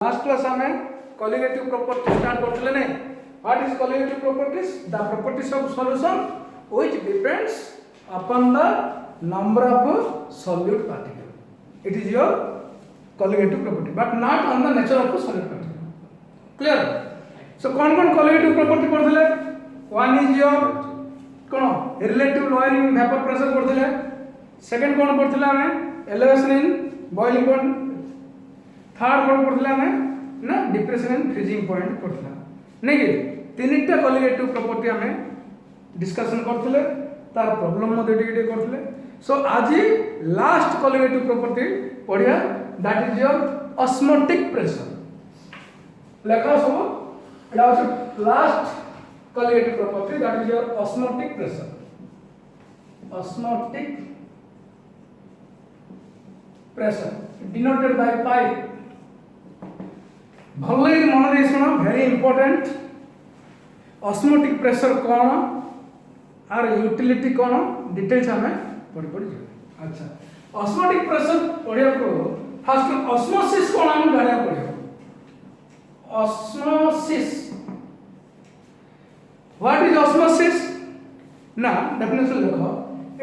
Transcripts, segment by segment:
Last class हमें colligative property start करथिले नै what is colligative properties the properties of solution which depends upon the number of solute particle it is your colligative property but not on the nature of solute particle clear so कौन colligative property पढ़थिले one is your कोन relative lowering vapour pressure पढ़थिले second कोन पढ़थिले हमें elevation in boiling point third कोड पढ़थिला हमें ना डिप्रेशन एंड फ्रीजिंग पॉइंट पढ़थिला नै कि तीनटा कॉलिगेटिव प्रॉपर्टी हमें डिस्कशन करथिले तार प्रॉब्लम मध्ये टिके करथिले सो आज लास्ट कॉलिगेटिव प्रॉपर्टी पढ़िया that is your osmotic pressure लेखा सब एटा होछ last colligative property that is your osmotic pressure osmotic pressure denoted by pi भले मन दे सुनो वेरी इंपोर्टेंट ऑस्मोटिक प्रेशर कौन आर यूटिलिटी कौन डिटेल्स हमें पढ़ अच्छा ऑस्मोटिक प्रेशर पढ़िया को फर्स्ट ऑस्मोसिस कौन हम जानिया पड़ियो ऑस्मोसिस व्हाट इज ऑस्मोसिस ना डेफिनेशन देखो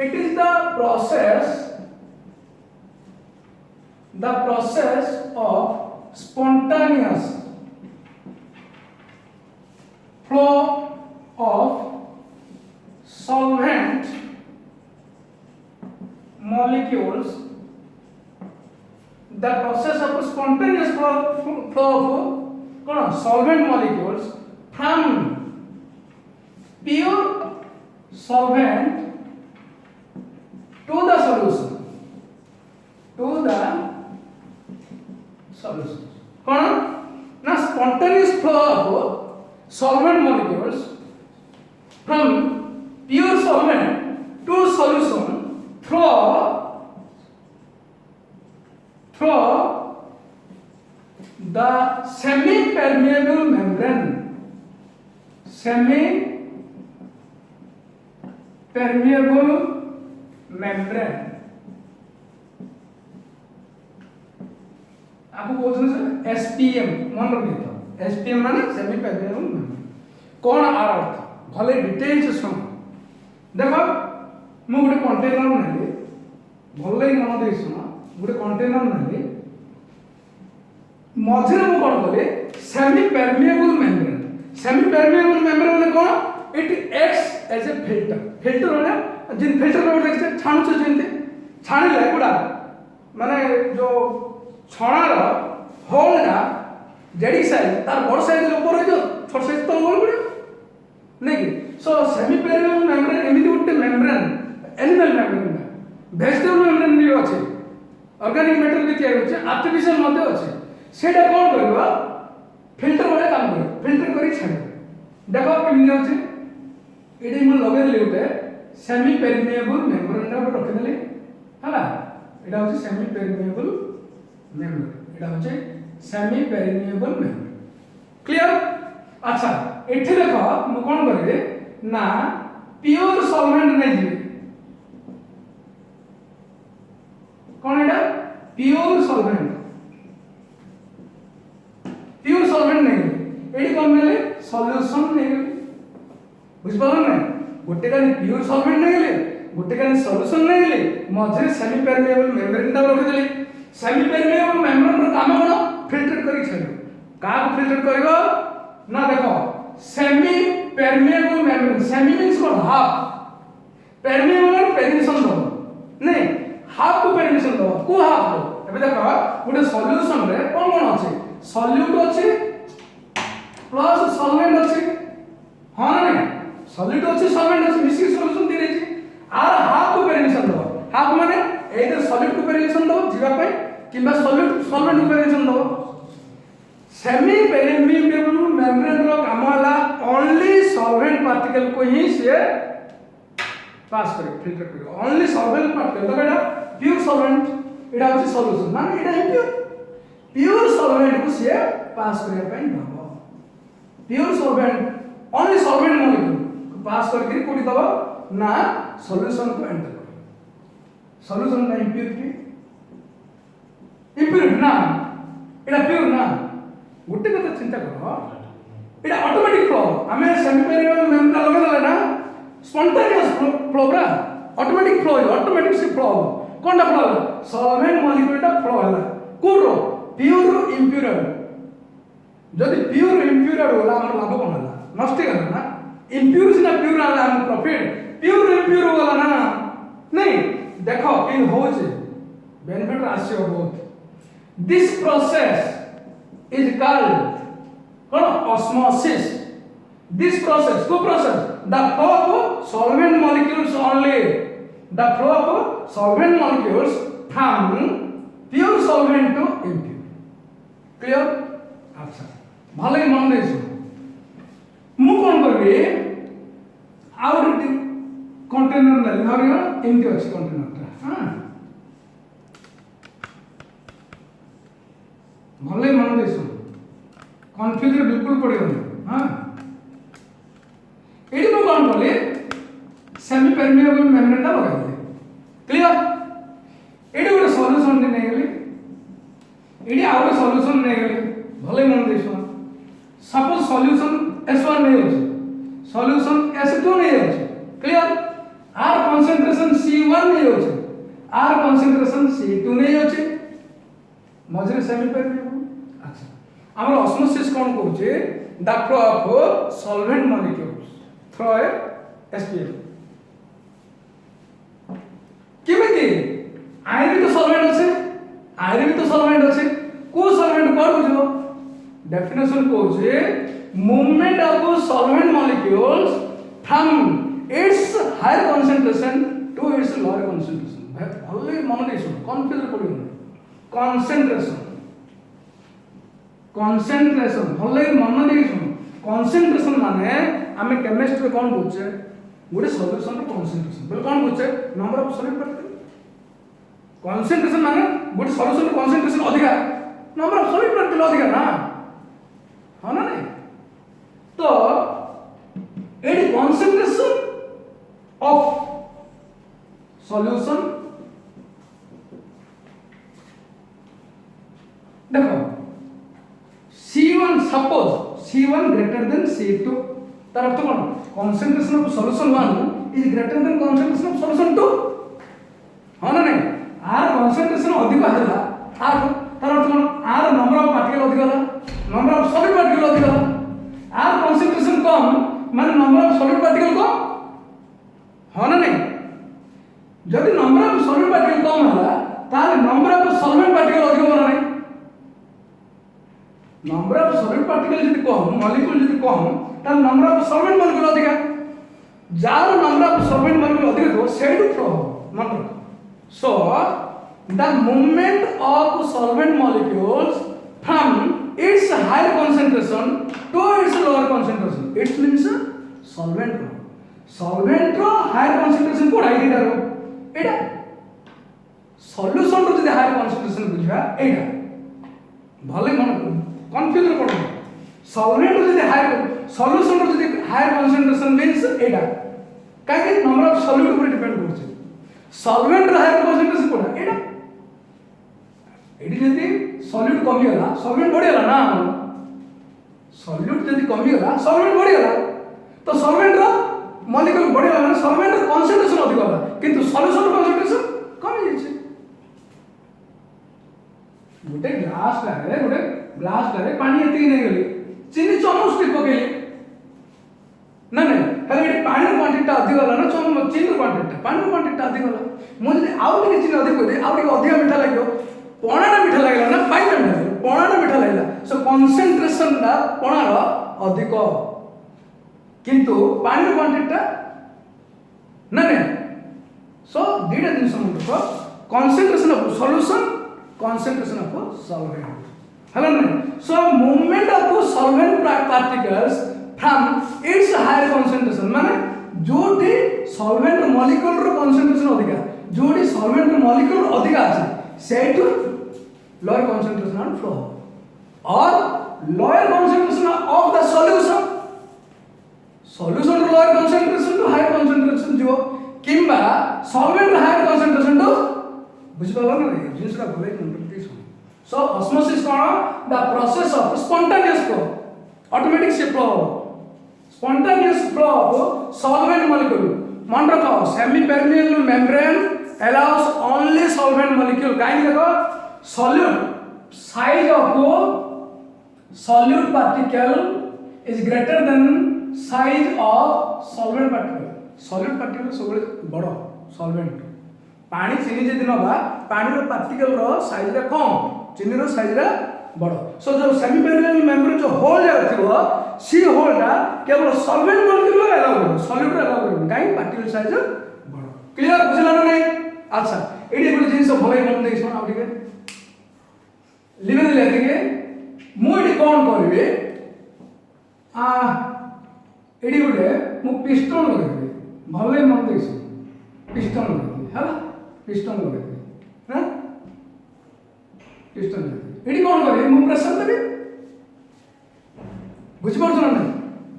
it is the process of spontaneous flow of solvent molecules the process of spontaneous flow of solvent molecules from pure solvent to the solution कौन ना spontaneous flow of solvent molecules from pure solvent to solution through the semi permeable membrane आपको बोलते हैं SPM मन रखिए SPM माने semi permeable membrane कौन are अर्थ भले डिटेल्स सुन देखो मु गोटे कंटेनर नेली भले मन दे सुन गोटे कंटेनर नेली मझिरे मु कोन कले सेमी परमेबल मेम्ब्रेन माने कोन it acts as a filter माने जिन फिल्टर रो देखते छाणुछ जिनते छाणिले गुडा माने जो छणार होलटा जेडी साइज तार बड़ साइज ऊपर हो छोट साइज तल गोल पड़े नहीं कि सो सेमी पेरियबल मेम्ब्रेन एमिति उठे membrane animal membrane vegetable membrane भी अछि ऑर्गेनिक मैटर भी तयार होचे आर्टिफिशियल मध्ये अछि सेटा कोन करबा फिल्टर वाला काम करे फिल्टर करी छाड़ देखो केमि होचे एडी म लगे देले उठे सेमी पेरियबल मेम्ब्रेन टा रखि देले हला एटा होचे सेमी पेरियबल मेम्ब्रेन एटा होचे सेमी पेरियबल मेम्ब्रेन क्लियर अच्छा एठी देखो मु कोन करबे ना प्योर सॉल्वेंट नै दिबे कोन एटा प्योर सॉल्वेंट नै एडी कोन नेले सॉल्यूशन नै बुझ पालो नै गोटे कानी प्योर सॉल्वेंट नै ले गोटे कानी सॉल्यूशन नै ले मझे सेमी पेरियबल मेम्ब्रेन टा रखि देली सेमी पेरियबल मेम्ब्रेन रो काम कोन फिल्टर करी छलो का फिल्टर करबो ना देखो सेमी पेरियबल मेम्ब्रेन सेमी मींस कोन हाफ पेरियबल पेरिमेशन दो नहीं हाफ को पेरिमेशन दो को हाफ दो एबे देखो गोटे सॉल्यूशन रे कोन कोन अछि सॉल्यूट अछि प्लस सॉल्वेंट अछि हां नहीं सॉल्यूट अछि सॉल्वेंट अछि मिक्सिंग सॉल्यूशन दे रे आर हाफ को पेरिमेशन दो हाफ माने एदर सॉल्यूट को पेरिमेशन दो जीवा पे किबा सॉल्वेंट को पेरिमेशन दो सेमी पेरिमेबल मेम्ब्रेन रो काम होला ओनली सॉल्वेंट पार्टिकल को ही से पास करे फिल्टर करे ओनली सॉल्वेंट पार्टिकल तो बेटा प्योर सॉल्वेंट एटा होची सॉल्यूशन माने एटा प्योर सॉल्वेंट को से पास करे पई दबो pure solvent only solvent molecule pass करके कोडी दबो ना सॉल्यूशन को एंटर करे सॉल्यूशन ना इम्प्योरिटी ना एटा प्योर ना गोटे कथा चिंता कर এটা অটোমেটিক ফ্লো আমি সেমি পেরিওডিক মেমব্রেন লগে দেলে না স্পন্টানিয়াস ফ্লো ব্রা অটোমেটিক ফ্লো অটোমেটিক সে ফ্লো কোনটা ফ্লো সলভেন্ট মলিকুলটা ফ্লো হলা কোন পিওর ইমপিউর যদি পিওর ইমপিউর হলা আমার লাভ কোন হলা নষ্ট গেল না ইমপিউর সিনা পিওর হলা আমার প্রফিট পিওর ইমপিউর হলা না নাই দেখো কি হচ্ছে বেনিফিট আসছে বহুত this process is called osmosis. This process, co-process, the flow of solvent molecules only, the flow of solvent molecules from pure solvent to impure. Clear? अच्छा ভালোই মন দিয়েছো মু কোন করবি আর কন্টেনার নাই ধরিও এমটি আছে কন্টেনারটা হ্যাঁ ভালোই মন দিয়েছো কনফিউজ বিলকুল পড়িবনি হ্যাঁ এটি মু কোন কলি সেমি পারমিয়েবল মেমব্রেনটা লগাইলি ক্লিয়ার এটি গোটে সল্যুশন নেই গলি এটি আর গোটে সল্যুশন নেই গলি ভালোই মন দিয়েছো सपोज सॉल्यूशन S1 नहीं होचे सॉल्यूशन S2 नहीं होचे क्लियर R कंसंट्रेशन C1 नहीं होचे R कंसंट्रेशन C2 नहीं होचे मझरे सेमी पारमिएबल अच्छा हमर ऑस्मोसिस कोन कहूचे the flow of solvent molecules through a SPL केमिति आयरन भी तो सॉल्वेंट होचे आयरन भी तो सॉल्वेंट होचे को सॉल्वेंट कोन बुझो definition कहूचे movement of solvent molecules from its higher concentration to its lower concentration भाई मन देसो कन्फ्यूज पड़ियो concentration भले मन देसो concentration माने आमे केमिस्ट्री कोन बुझे गोटे सॉल्यूशन रो concentration बोल कोन बुझे number of solvent particle concentration माने गोटे सॉल्यूशन रो concentration अधिका नंबर ऑफ सॉल्वेंट पार्टिकल अधिका ना हाँ ना नहीं तो एडी concentration of solution देखो C1 suppose C1 greater than C2 तार अर्थ कौन concentration of solution 1 is greater than concentration of solution 2 हाँ ना नहीं आर concentration अधिक है आर तार अर्थ कौन आर number of particle अधिक है नंबर ऑफ सॉलिड पार्टिकल अधिक आर कंसंट्रेशन कम माने नंबर ऑफ सॉलिड पार्टिकल कम हो ना नहीं जदि नंबर ऑफ सॉलिड पार्टिकल कम होला ताले नंबर ऑफ सॉल्वेंट पार्टिकल अधिक हो ना नहीं नंबर ऑफ सॉलिड पार्टिकल जदि कम मॉलिक्यूल जदि कम ताले नंबर ऑफ सॉल्वेंट मॉलिक्यूल अधिक jar number of solvent molecule अधिक हो सेड फ्लो मतलब so the movement of solvent molecules from its higher concentration to its lower concentration it means solvent ro higher concentration कोड आइडी रो एटा solution रो जदि higher concentration बुझबा एटा भले मन कंफ्यूज रो पड़ो सॉल्वेंट रो जदि हायर सॉल्यूशन रो जदि हायर concentration मींस एटा काहे नंबर ऑफ सॉल्यूट ऊपर डिपेंड करछ सॉल्वेंट रो हायर concentration कोड एटा एडी जदि सॉल्यूट कमी होला सॉल्वेंट बढ़ी होला ना सॉल्यूट जदि कमी होला सॉल्वेंट बढ़ी होला तो सॉल्वेंट रो मॉलिक्यूल बढ़ी होला ना सॉल्वेंट रो कंसंट्रेशन अधिक होला किंतु सॉल्यूशन रो कंसंट्रेशन कमी जाय गोटे ग्लास रे पानी एति नै गेली चीनी चमच टी पकेली ना ना खाली एटी पानी रो क्वांटिटी अधिक होला ना चमच चीनी रो क्वांटिटी पानी रो क्वांटिटी अधिक होला मु जदि आउ टिके चीनी अधिक होई आउ टिके अधिक मीठा लागियो पणाटा मीठा लागला ना पाइना मीठा पणाटा मीठा लागला सो कंसंट्रेशन दा पणार अधिक किंतु पानी क्वांटिटी ना ना सो दीटा दिन समझो concentration of solution concentration of solvent हला ना so movement of solvent particles from its higher concentration माने जोटी सॉल्वेंट मॉलिक्यूल रो कंसंट्रेशन अधिका जोटी सॉल्वेंट मॉलिक्यूल अधिका আছে सेट lower concentration on flow or lower concentration of the solution to lower concentration to higher concentration जो किंबा solvent higher concentration to बुझ पाला ना जिनसरा भले नंबर 30 सो ऑस्मोसिस कौन the process of spontaneous flow automatic से flow spontaneous flow of solvent molecule मन रखो semi permeable membrane allows only solvent molecule काहे देखो solute size of solute particle is greater than size of solvent particle सब बड़ solvent पानी चीनी जदि नबा पानी रो पार्टिकल रो साइज रे कम चीनी रो साइज रे बड़ सो जो सेमी permeable membrane जो होल जाथिबो सी होलटा केवल सॉल्वेंट मॉलिक्यूल अलाउ करो सॉल्यूट अलाउ करो काई पार्टिकल साइज बड़ क्लियर बुझला ना नहीं अच्छा एडी गुड जिंस भलै मन देई सुन आ ठीक लिमे लेते के मु एडी कोन करबे आ एडी गुडे मु पिस्टन लगेबे भलै मन देई सुन पिस्टन लगेबे हला पिस्टन लगेबे हां पिस्टन एडी कोन करबे मु प्रेशर देबे बुझ पारछ ना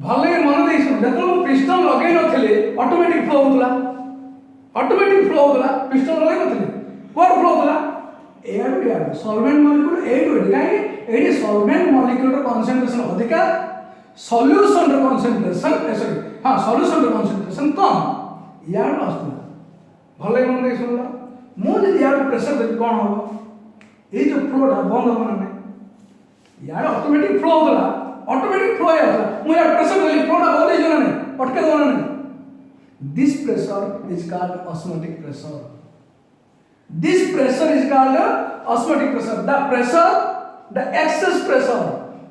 भले मन देई सुन जतलो पिस्टन लगे नथिले ऑटोमेटिक फ्लो होतला पिस्टन लगे नथिले कोर फ्लो होतला एयर टू एयर सॉल्वेंट मॉलिक्यूल ए टू एड काहे एडी सॉल्वेंट मॉलिक्यूल रो कंसंट्रेशन अधिका सॉल्यूशन रो कंसंट्रेशन सॉरी हां सॉल्यूशन रो कंसंट्रेशन कम यार आस्तला भले मन देई सुनला मु जदि यार प्रेशर दे कोन हो ए जो फ्लोटा बंद हो ना यार ऑटोमेटिक फ्लो होतला ऑटोमेटिक फ्लो है मु यार प्रेशर देली फ्लोटा बंद हो जाना नहीं अटके दो ना this pressure is called osmotic pressure this pressure is called osmotic pressure the excess pressure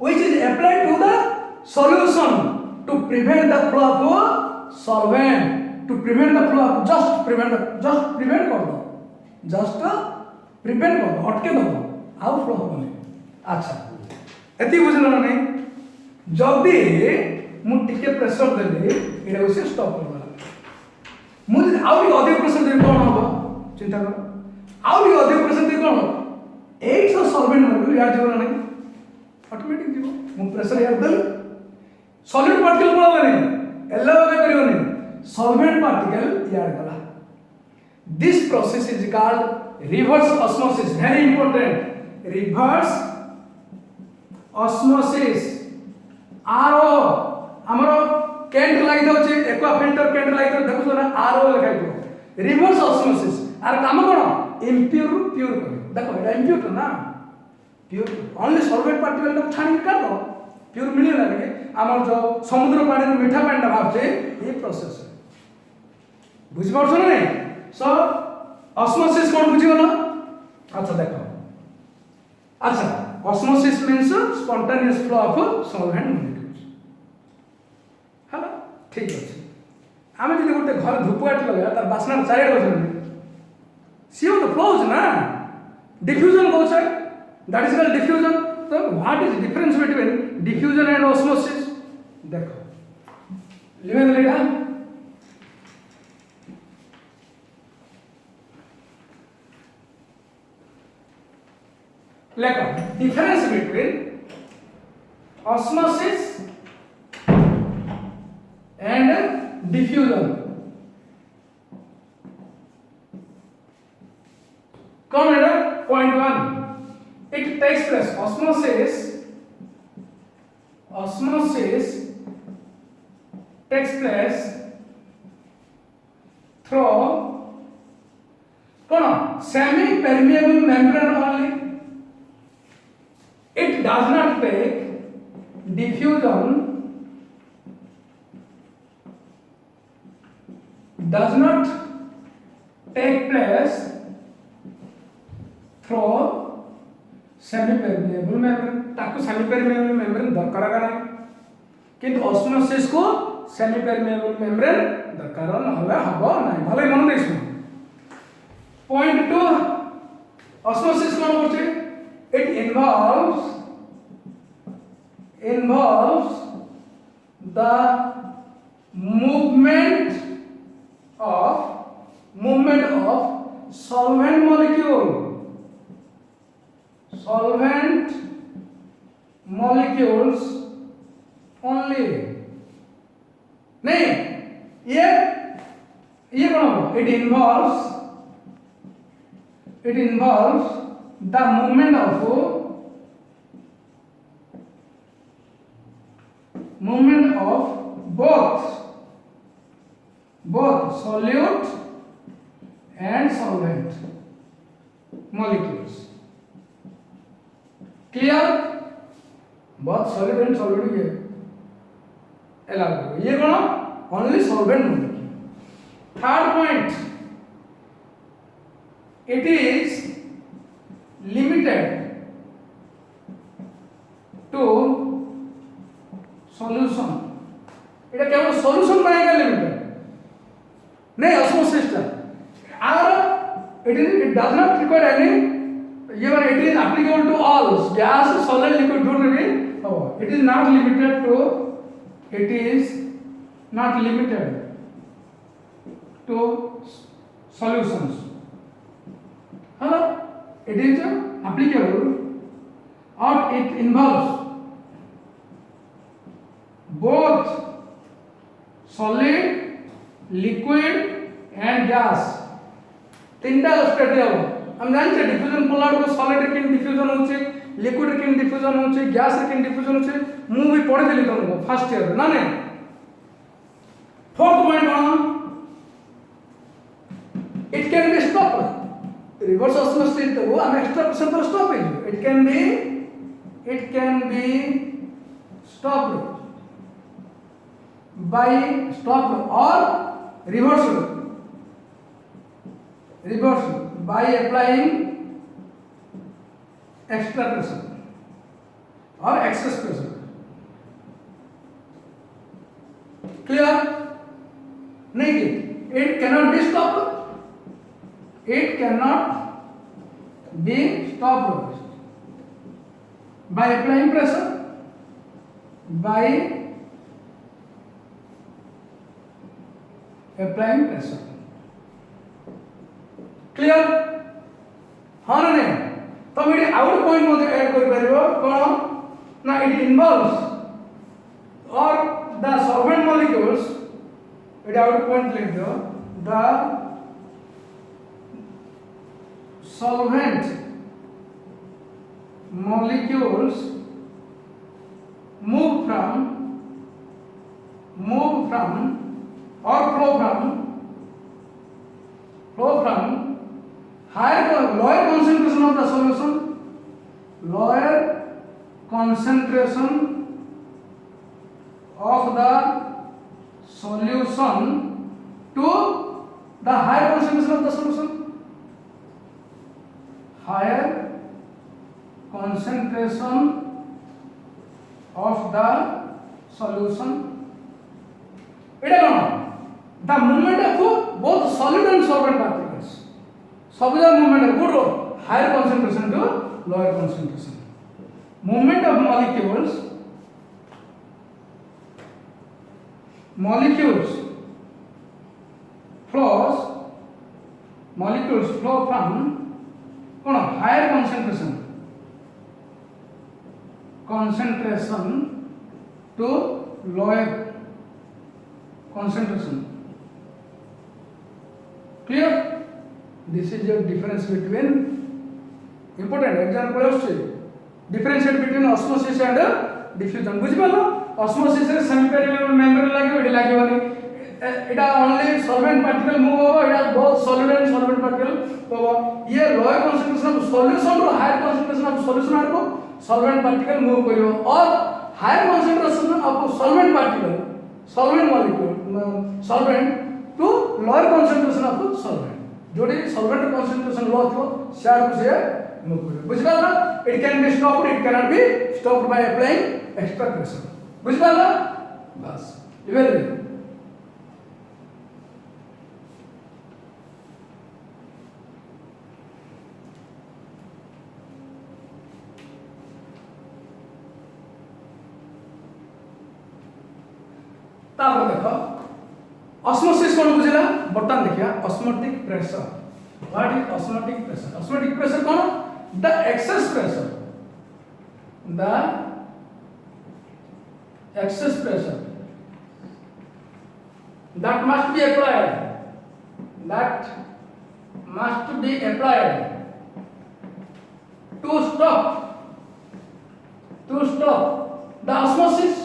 which is applied to the solution to prevent the flow of solvent to prevent the flow of just prevent कर दो just prevent कर दो अटके दो आउ flow होबनी अच्छा एती बुझलो ना नहीं जदी मु टिके प्रेशर देली एडा उसे स्टॉप कर देला मु आउ अधिक प्रेशर दे कोन होबो चिंता करो आउ अधिक प्रेशर दे कोन एट सो सॉल्वेंट मॉलिक्यूल यार जीवन नहीं ऑटोमेटिक जीव मु प्रेशर यार देली सॉलिड पार्टिकल बोला नहीं एल्ला वगे करियो नहीं सॉल्वेंट पार्टिकल यार गला this process is called reverse osmosis very important reverse osmosis RO हमरो कैंट लागि दो छै एक्वा फिल्टर कैंट लागि दो देखो ना आरओ लिखाइ दो रिवर्स ऑस्मोसिस आर काम कोन इम्प्योर प्योर कर देखो एटा इम्प्योर ना प्योर ओनली सॉल्वेंट पार्टिकल को छानी कर दो प्योर मिले ना के हमर जो समुद्र पानी में मीठा पानी भाग छै ये प्रोसेस है बुझ परछ ना नहीं सो ऑस्मोसिस कोन बुझी गलो अच्छा देखो अच्छा osmosis means spontaneous flow of solvent molecules हला ठीक अछि आमे जदि गोटे घर धूपकाठी लगा तार बासना चारिड बजन सी तो फ्लोज ना diffusion goes on that is called diffusion so what is difference between diffusion and osmosis देखो लिमेन लेगा लेखो difference between osmosis and diffusion come here point 1 it takes place osmosis takes place through semi permeable membrane only it does not take diffusion does not take place through semi permeable membrane ताको semi permeable membrane दरकार का नहीं किंतु osmosis को semi permeable membrane दरकार नहले हबो नहीं भले मन देसु पॉइंट 2 ऑस्मोसिस कोन करछे it involves the movement of solvent molecules only नहीं ये कौन it involves the movement of both solute and solvent molecules. Clear? both solid and solvent ये allow करो. ये कौन? only solvent molecule. Third point, it is limited to solution. এটা কেবল solution পাইगा limited नहीं osmosis টা और it does not require any even it is applicable to all gas solid liquid don't be it is not limited to solutions. Hello, it is applicable or it involves both solid, liquid and gas. तीनटा state है हम जानते हैं diffusion polar को solid रे किन diffusion होचे liquid रे किन डिफ्यूजन होचे गैस रे किन डिफ्यूजन होचे मु भी पढ़े देली तुमको फर्स्ट ईयर ना ने फोर्थ पॉइंट कौन it can be stopped reverse osmosis तो वो हम एक्स्ट्रा परसेंट पर स्टॉप है it can be stopped by stopped or reversed by applying extra pressure or excess pressure. Clear? नहीं it cannot be stopped. It cannot be stopped by applying pressure by applying pressure. Clear? हाँ ना नहीं तो मेरे out point मध्य add कर परियो कौन ना it involves or the solvent molecules it out point लिख दो the solvent molecules move from or flow from lower concentration of the solution to the higher concentration of the solution. Higher concentration of the solution. এটা কোন the movement of both solid and solvent particles. ସବୁଯାକ movement of good higher concentration to lower concentration. Movement of molecules flow from কোন higher concentration to lower concentration. Clear? This is your difference between important example also differentiate between osmosis and diffusion. बुझि पालो osmosis रे semi permeable membrane लागियो AD लागियोनी एटा only solvent particle move होबो एटा both solid and solvent particle होबो ये lower concentration of solution row higher concentration of solution आको solvent particle move करियो और higher concentration of solvent molecule solvent to lower concentration of solvent जोड़ी solvent concentration लो थो share से move करियो बुझ पाला it can be stopped it cannot be stopped by applying extra pressure बुझ पाला बस इवेल तापर देखो osmosis कौन बुझिला बटन देखिया osmotic pressure. What is osmotic pressure? Osmotic pressure कौन the excess pressure that must be applied to stop the osmosis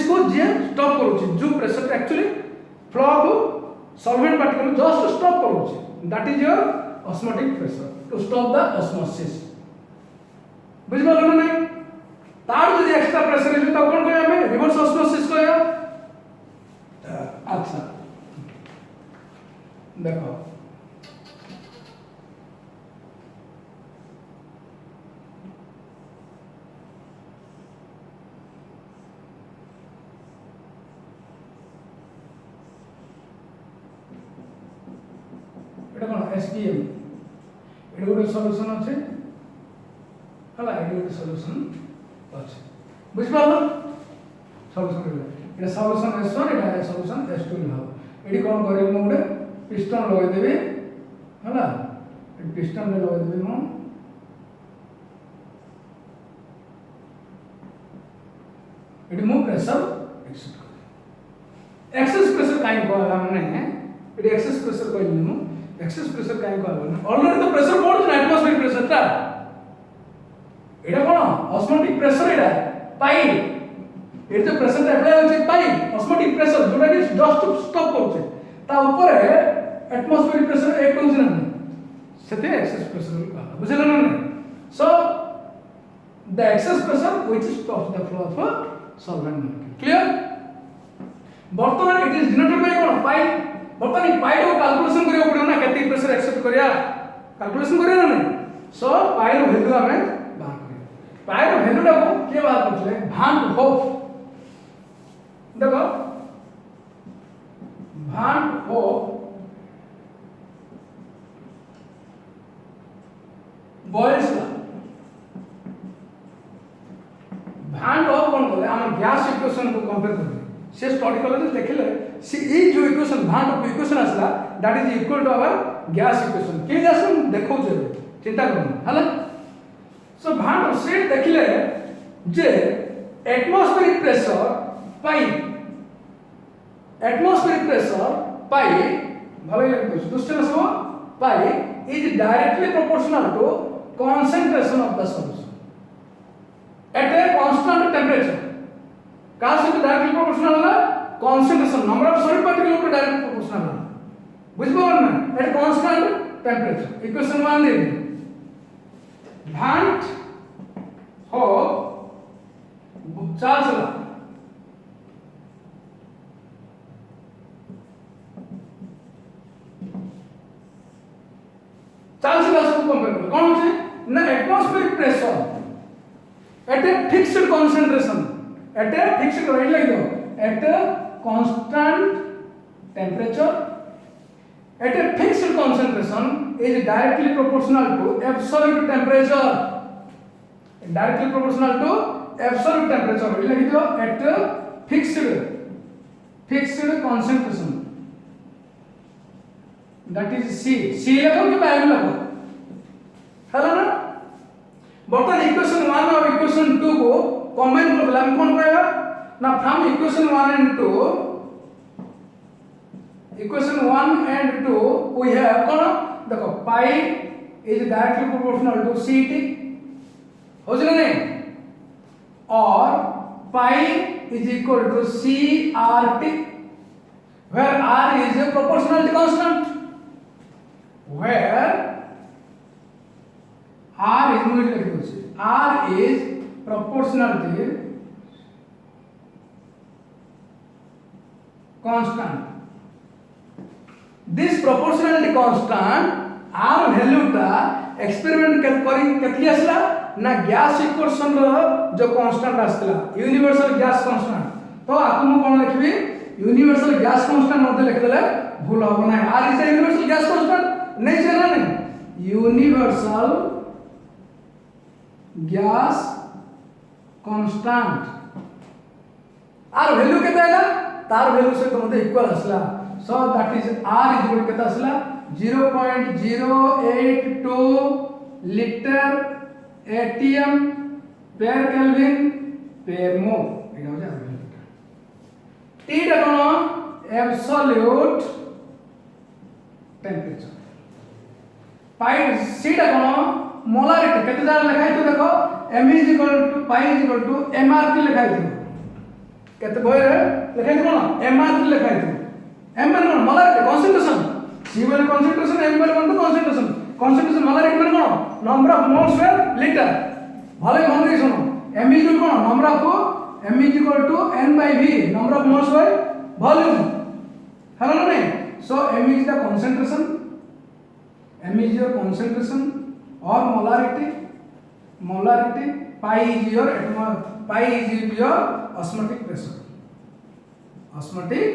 को जे stop करूची जो pressure actually flow of solvent particle just stop करूची that is your osmotic pressure to stop the osmosis बुझ पालो ना नहीं तार जदी एक्स्ट्रा प्रेशर है तो कोन कहया हमें रिवर्स ऑस्मोसिस कहया अच्छा देखो SPM एटा गोटे सॉल्यूशन अछि हला एटा गोटे सॉल्यूशन अछि बुझ पालो सॉल्यूशन एटा सॉल्यूशन S1 एटा सॉल्यूशन S2 हो एडी कोन करियो मु गोटे पिस्टन लगे देबे हला पिस्टन ले लगे देबे मु एडी मु प्रेशर एक्सेप्ट कर एक्सेस प्रेशर काई कहला माने एडी एक्सेस प्रेशर कहली मु एक्सेस प्रेशर काहे कहला ऑलरेडी तो प्रेशर बढ़ एटमॉस्फेरिक प्रेशर ता एटा कोन ऑस्मोटिक प्रेशर एटा पाई एटा तो प्रेशर अप्लाई होचे पाई ऑस्मोटिक प्रेशर जोटा कि जस्ट स्टॉप करछे ता ऊपर एटमॉस्फेरिक प्रेशर एक होचे ना सेते एक्सेस प्रेशर कहला बुझला ना so the excess pressure which stops the flow of solvent clear वर्तमान इट इज डिनोटेड बाय कोन पाई बर्तमान पाई को कैलकुलेशन करियो पड़ो ना केते प्रेशर एक्सेप्ट करिया कैलकुलेशन करियो ना नहीं सो पाई रो वैल्यू हमें बाहर करियो पाई रो वैल्यू टा को के बाहर करछले भान होफ देखो भान होफ बॉयल्स ला भान होफ कोन बोले हम गैस इक्वेशन को कंपेयर करबे से स्टडी कले देखले सी ई जो इक्वेशन भान ऑफ इक्वेशन असला that is equal to our gas equation के जैसे देखौ जे चिंता करू हला सो भान ऑफ से देखले जे एटमॉस्फेरिक प्रेशर पाई भले लिखो दुष्टन सब pi is directly proportional to concentration of the solution at a constant temperature का से डायरेक्टली प्रोपोर्शनल है concentration number of solid particle को डायरेक्ट प्रोपोर्शनल है बुझ पाओ ना at constant temperature इक्वेशन 1 दे भांट हो चार्ज ला चार्ज ला को कंपेयर करो कौन होचे ना atmospheric pressure at a fixed concentration at a fixed rate like दो at a constant temperature at a fixed concentration is directly proportional to absolute temperature directly proportional to absolute temperature like दो at a fixed concentration that is C लेखो कि bye लेखो hello ना बर्तमान equation 1 और equation 2 को combine कर देला हम कोन पाएगा ना from equation 1 and 2 we have कोन देखो पाई is directly proportional to CT हो जाए नहीं और पाई is equal to CRT where R is a proportionality constant where R is proportionality constant. This proportionality constant R value टा एक्सपेरिमेंट करी कथि आसला ना गैस इक्वेशन रो जो कांस्टेंट आसला यूनिवर्सल गैस कांस्टेंट तो आपको मु कोन लिखबी यूनिवर्सल गैस कांस्टेंट मते लिख देले भूल हो ना R is universal gas constant नहीं जाना नहीं universal gas constant R value केते आला तार वैल्यू से तो इक्वल आसला so that is R is equal केते आसला 0.082 litre atm per kelvin per mole एटा हो जा टी टा कोन एब्सोल्यूट टेम्परेचर पाई सीटा कोन मोलारिटी केते जान लिखाई तो देखो m is equal to pi is equal to mrt लिखाई थी केते बय रे लिखाई थी कोन mrt लिखाई थी m माने कोन मोलारिटी कंसंट्रेशन c माने कंसंट्रेशन m माने कोन कंसंट्रेशन कंसंट्रेशन मोलारिटी माने कोन number of moles per litre भले मन दे सुनो m इज इक्वल कोन number of m is equal to n by v number of moles by volume है ना नहीं so m is the concentration m is your concentration or molarity pi is your osmotic pressure osmotic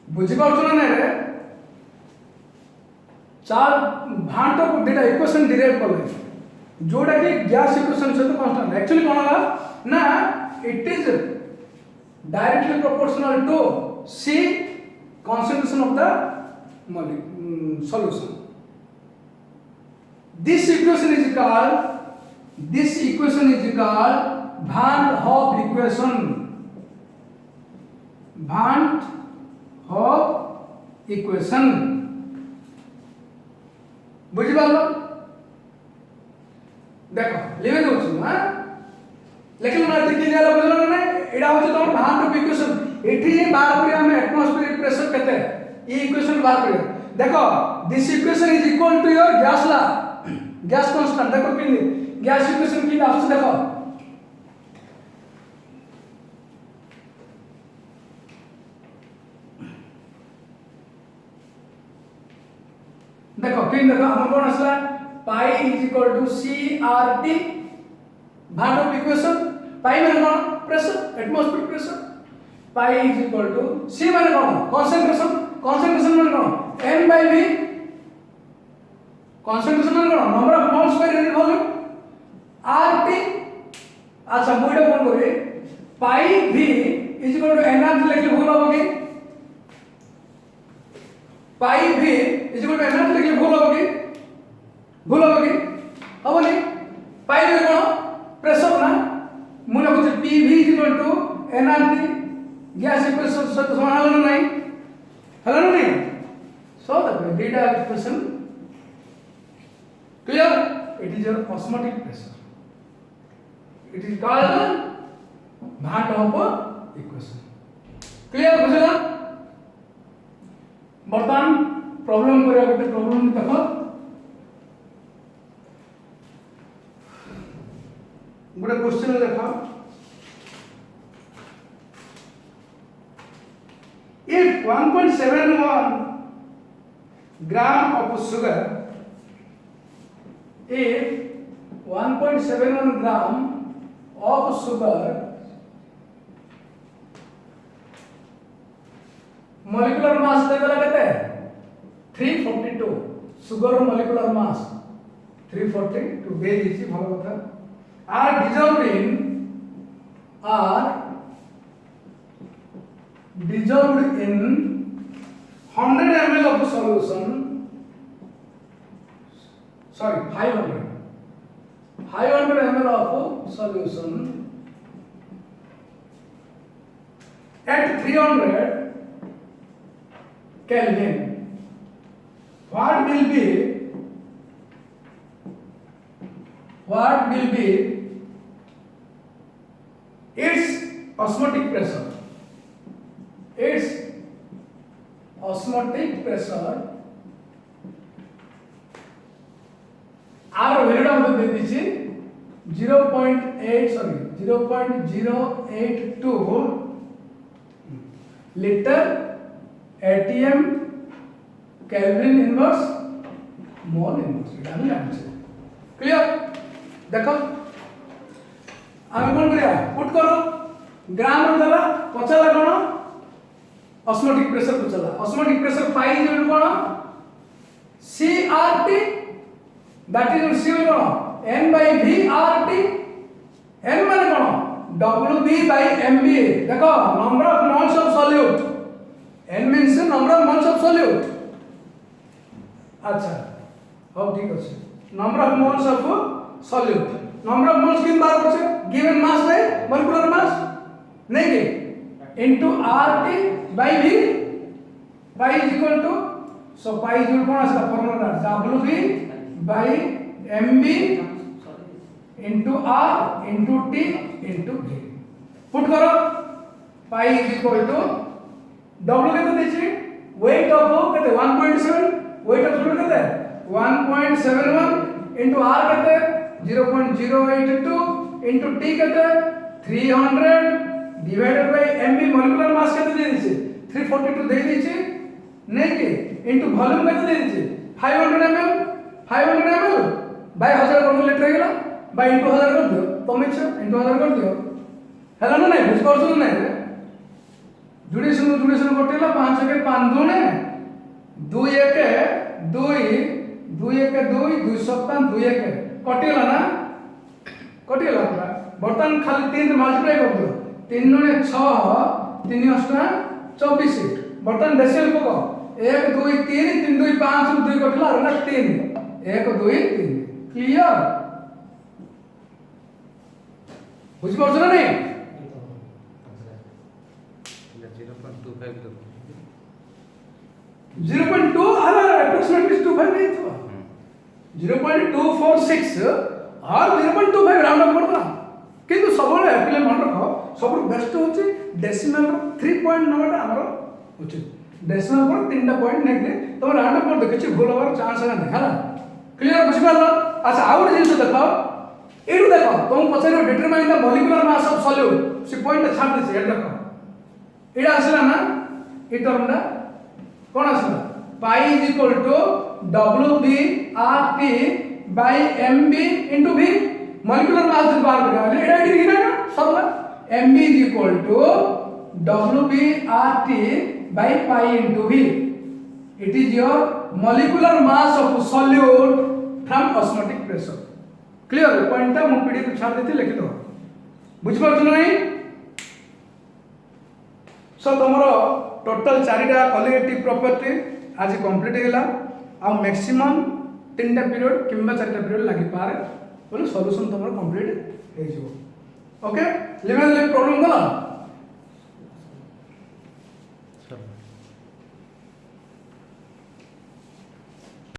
बुझी पाउछ ना रे चार भांट को data equation derive करले जोटा कि गैस इक्वेशन से तो कांस्टेंट एक्चुअली कोन होला ना it is directly proportional to c concentration of the solution. This equation is called Van't Hoff equation. Van't Hoff equation. बुझी पालो देखो लिवे दोछु हां लेकिन ना देखि दिया बुझलो ना एडा होछ तो भांट ऑफ इक्वेशन एठी जे बार करी हम एटमॉस्फेरिक प्रेशर केते ई इक्वेशन बार करी देखो this equation is equal to your gas law gas constant देखो कि गैस इक्वेशन की आछ देखो देखो कि देखो हम कोन असला pi is equal to CRT Van't Hoff equation pi माने कोन pressure atmospheric pressure pi is equal to c माने कोन कंसंट्रेशन माने कोन n by v कंसंट्रेशन माने कोन number of moles per unit volume RT अच्छा मुइडा कोन करे pi v is equal to nr लिखले भूल होबो कि pi v is equal to nr लिखले भूल होबो कि हबो नि पाई v कोन प्रेशर ना मुने को pv is equal to nrt gas equation से तो समान हलन नहीं हलन नहीं so the data equation clear it is your osmotic pressure it is called Van't Hoff equation clear बुझला बर्तमान प्रॉब्लम करे गोटे प्रॉब्लम देखो गोटे क्वेश्चन देखो if 1.71 gram of sugar if 1.71 gram of sugar molecular mass देला केते 342 sugar molecular mass 342 दे दिछि भलो कथा are dissolved in 100 ml of solution sorry 500 ml of solution at 300 Kelvin what will be its osmotic pressure R value हम दे दीजिए 0.02 litre atm kelvin inverse mole inverse এটা আমি জানছি क्लियर देखो আমি কোন করিয়া পুট করো ग्राम देला पचला कोन ऑस्मोटिक प्रेशर पचला ऑस्मोटिक प्रेशर पाई इज कोन CRT दैट इज C कोन N by V RT N माने कोन WB by MB देखो number of moles of solute N means number of moles of solute अच्छा हो ठीक আছে number of moles of solute number of moles किन बार करছে given mass by molecular mass नहीं into RT by V pi is equal to so pi equal कोन आसला formula WB by MB into R into T into V put करो pi equal to W केते देछि weight of केते 1.7 weight of fluid केते 1.71 into R केते 0.082 into T केते 300 divided by MB molecular mass केते दे दिछि 342 दे दिछि नहीं कि into वॉल्यूम केते दे दिछि 500 ml बाय 1000 कर लीटर गेला बाय into 1000 कर दियो तुम इच्छा into 1000 कर दियो हैला ना नहीं बुझ पाउछ ना नहीं जुड़ेशन कटेला 5 के 5 दुने 2 1 2 2 1 2 2 सप्ताह 2 1 कटेला ना कटेला बर्तमान खाली 3 मल्टीप्लाई कर दियो 3 ने 6 3 8 24 बर्तमान डेसिमल पको 1 2 3 3 2 5 2 कटला ना 3 1 2 3 क्लियर बुझ पाउछ ना नहीं 0.2 approximately 25 नहीं था 0.246 और 0.25 राउंड अप करना किंतु सबले पिले मन रखो सब बेस्ट होची डेसिमल 3 पॉइंट नंबर हमर उचित डेसिमल पर 3टा पॉइंट नेके तुम राउंड अप कर दे किछि भूल होबार चांस है हला क्लियर बुझ पालो अच्छा आउट जिंस देखो एडु देखो तुम पछरे determine the molecular mass of solute से पॉइंट छाड़ दे से देखो एडा आसला ना ए टर्मडा कोन आसला pi is equal to WB RT by MB into V molecular mass जो बार करा एडा एडी ना सबला MB is equal to WB RT by pi into V it is your molecular mass of solute from osmotic pressure clear point ता मु PDF छाड़ देती लिखि दो बुझ पाछ नहीं सो तमरो टोटल 4टा क्वालिटेटिव प्रॉपर्टी आज कंप्लीट हैला आ मैक्सिमम 3टा पीरियड किंबा 4टा पीरियड लागि पारे बोले सॉल्यूशन तमरो कंप्लीट हे जिवो ओके लेवल प्रॉब्लम गला